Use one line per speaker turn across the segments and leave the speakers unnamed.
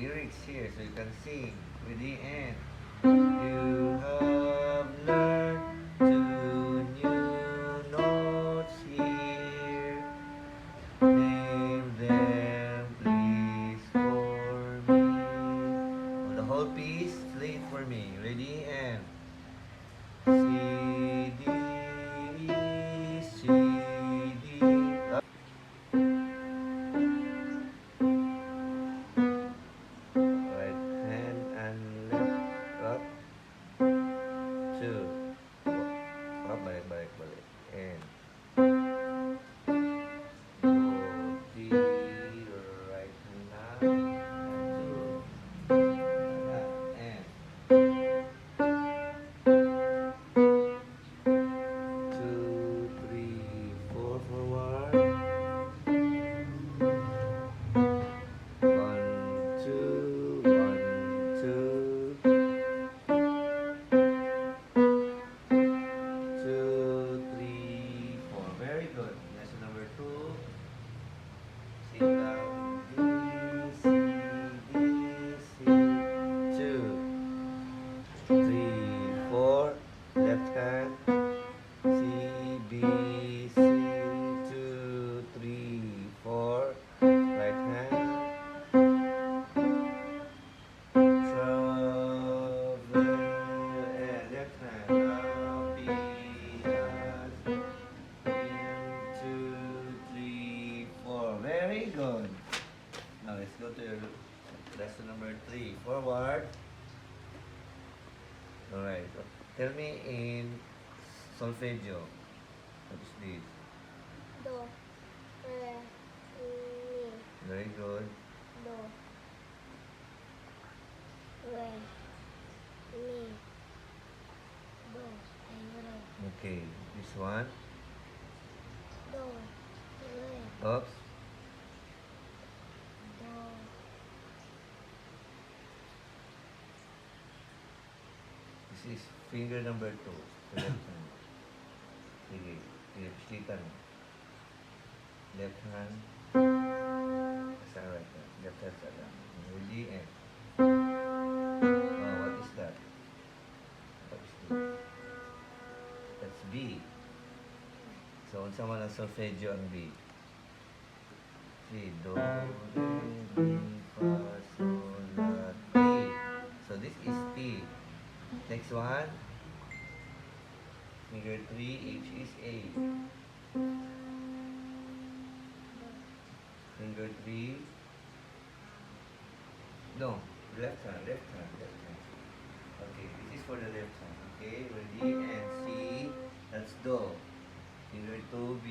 lyrics here so you can sing. Ready and you have learned two new notes here. Name them please for me. The whole piece, play it for me. Ready and C D E C D. Right hand and left up. Two. Up, balik. And go D, right hand up. And two, three, four forward. One, two, two, three, four. Very good. Lesson number two. Sit down. D, C, D, C. Two, three, four. Left hand. C, B, C. Two, three, four. Right hand. Travel and left hand. Up, B, as. Two, three, four. Very good. Now let's go to your lesson number three. Forward. Alright. Tell me in solfeggio. What is this?
Do, re, mi,
Very good.
do, re, mi, do, and re,
Okay. This one.
do, re,
Oops.
do,
This is finger number two. The left hand. Sige. Pilipitan. Left hand. Sa right hand. Left hand sa lang. Ready and. Oh, what is that? What is this? That's B. So, unsa man ang solfeggio ang B? C, do, re, mi, fa, sol, la, ti. So, this is T. Next one. Finger 3, H is A. Finger 3. No, left hand. Okay, this is for the left hand. Okay, ready and C. That's do. Finger 2, B.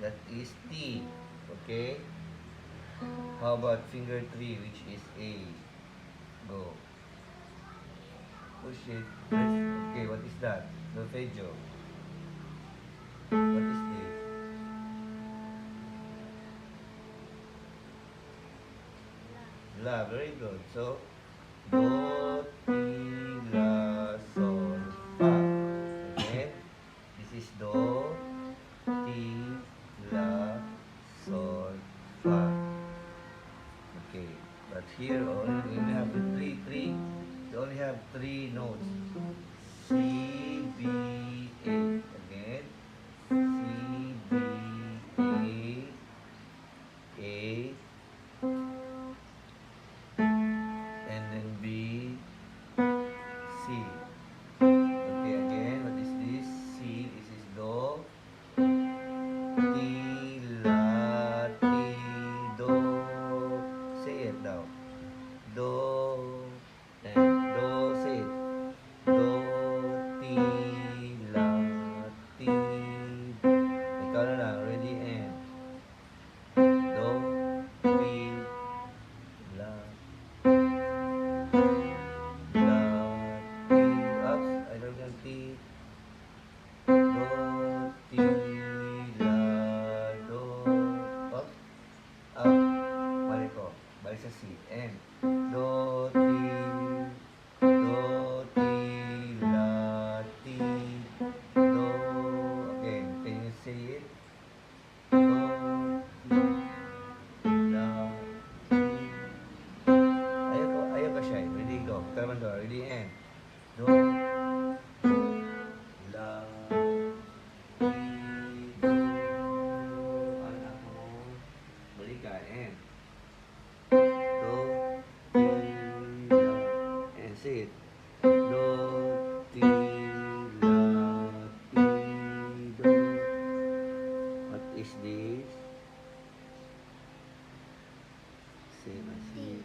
That is T. Okay. How about finger 3, which is A? Go. Push it. Press. Okay, what is that? Solfeggio. What is this? La. Very good. So, do, ti, la, sol, fa. Again, this is do, ti, la, sol, fa. Okay, but here only we have the three. You only have three notes. C, B, A. Again, C, B, A, and then B, C. Okay, again, what is this? C, this is do, ti, la, ti, do. Say it now. Do, and do, say it. Do, ti, la, ti. Ikaw na lang, ready and. Do, ti, la, la, ti. Ups, I don't have ti. Do, ti, la, do. Up, up. Balik ko. Balik sa C. And. Do, ti, la, ti, do. Again, can you say it? Do, ti, la, Ready and do, la, ti, do. Ang akong balikan and do, ti, la, and say it. Do, ti, la, ti, do. What is this? Same as here.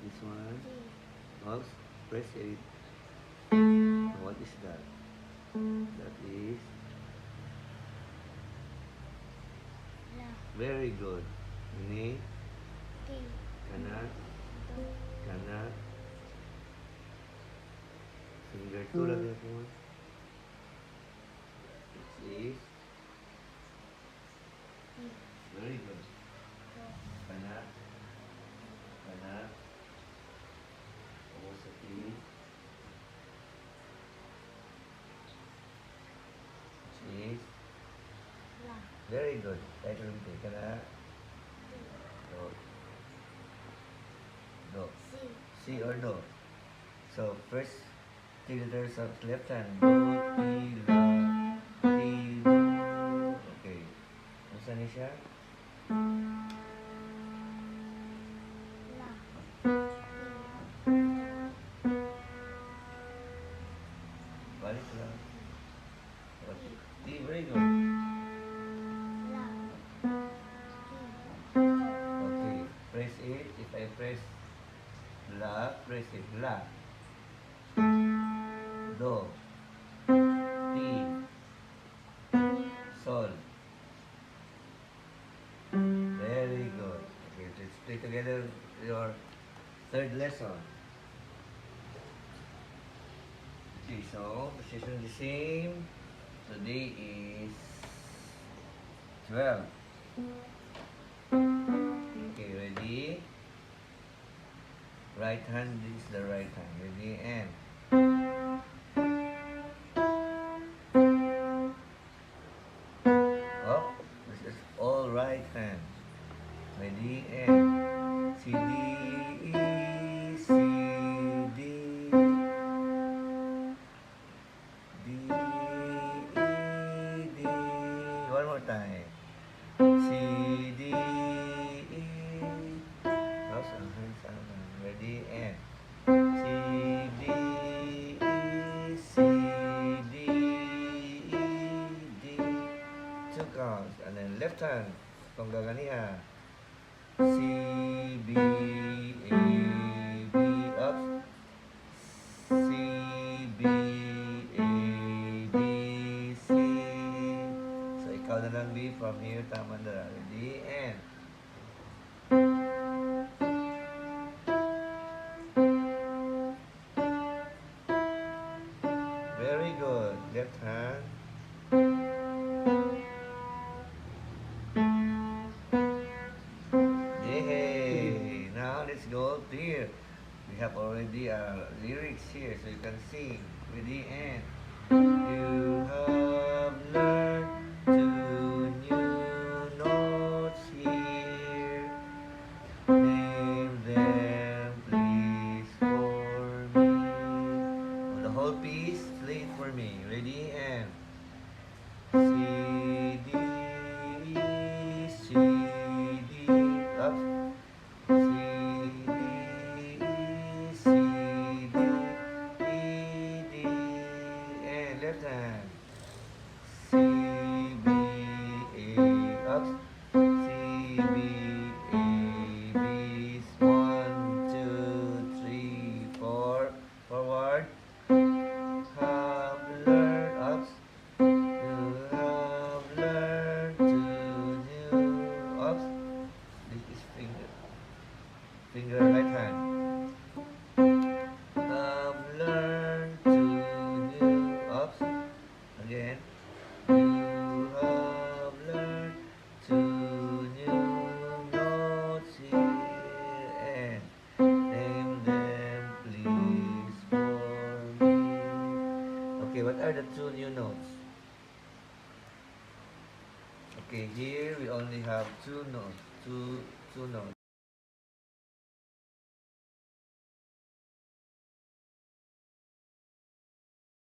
This one.
D,
Ox, press it. What is that? That is
la,
very good. Ini
T,
kana
do,
kana finger two lagi ako. This is
E,
very good.
do,
Kana kana almost a T. This is
la,
very good. Kahit ulit kana
D,
do do.
C,
C or do. So first three letters of left hand. Do, ti, la, ti, do. Okay. Masa ni siya?
la,
Balik lang. Okay. Ti, very good.
la, T,
Okay. Press it. If I press la, press it. La. Do. Ti. Sol. Very good. Okay, let's play together your third lesson. Okay, so position the same. Today is 12. Okay, ready? Right hand is the right hand. Ready and up. This is all right hand. Ready and C D E C D D E D. One more time. C D E. Close ang hands ang ready and C D E C D E D. Two counts and then left hand kung gaganiha. C B A B up. C B A B C. So ikaw na lang B from here tama na. Ready and very good. Left hand. Yay! Now let's go here. We have already lyrics here, so you can sing. Ready and you have learned two new notes here. Name them, please, for me. The whole piece, play it for me. Ready and C D E C D up. C D E C D E D and left hand. C B A up. C B A B. 1, 2, 3, 4. Forward. Have learned ups. You have learned to new ups. This is finger right hand. Have learned to new ups. Again. You have learned to new notes here and name them please for me. Okay, what are the two new notes? Okay, here we only have two notes. Two notes.